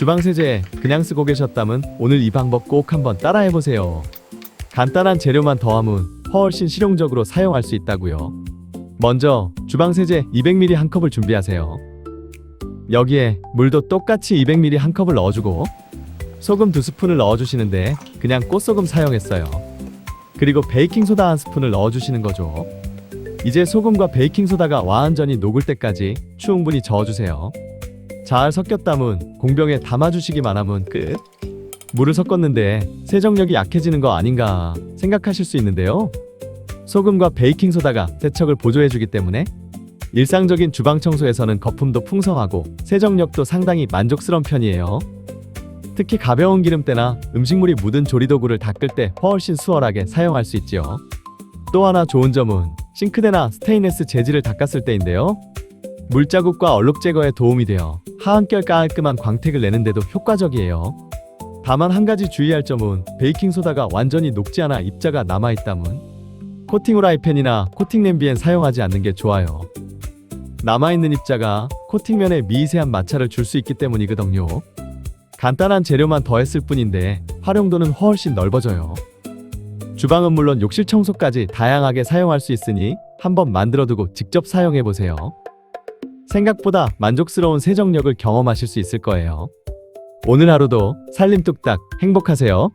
주방 세제 그냥 쓰고 계셨다면 오늘 이 방법 꼭 한번 따라해보세요. 간단한 재료만 더하면 훨씬 실용적으로 사용할 수 있다고요. 먼저 주방 세제 200ml 한 컵을 준비하세요. 여기에 물도 똑같이 200ml 한 컵을 넣어주고 소금 2스푼을 넣어주시는데 그냥 꽃소금 사용했어요. 그리고 베이킹소다 1스푼을 넣어주시는 거죠. 이제 소금과 베이킹소다가 완전히 녹을 때까지 충분히 저어주세요. 잘 섞였다면 공병에 담아주시기만 하면 끝. 물을 섞었는데 세정력이 약해지는 거 아닌가 생각하실 수 있는데요. 소금과 베이킹소다가 세척을 보조해주기 때문에 일상적인 주방 청소에서는 거품도 풍성하고 세정력도 상당히 만족스러운 편이에요. 특히 가벼운 기름때나 음식물이 묻은 조리도구를 닦을 때 훨씬 수월하게 사용할 수 있지요. 또 하나 좋은 점은 싱크대나 스테인리스 재질을 닦았을 때인데요. 물자국과 얼룩 제거에 도움이 되어 한결 깔끔한 광택을 내는데도 효과적이에요. 다만 한 가지 주의할 점은 베이킹소다가 완전히 녹지 않아 입자가 남아있다면 코팅 후라이팬이나 코팅 냄비엔 사용하지 않는 게 좋아요. 남아있는 입자가 코팅면에 미세한 마찰을 줄 수 있기 때문이거든요. 간단한 재료만 더했을 뿐인데 활용도는 훨씬 넓어져요. 주방은 물론 욕실 청소까지 다양하게 사용할 수 있으니 한번 만들어두고 직접 사용해보세요. 생각보다 만족스러운 세정력을 경험하실 수 있을 거예요. 오늘 하루도 살림 뚝딱 행복하세요.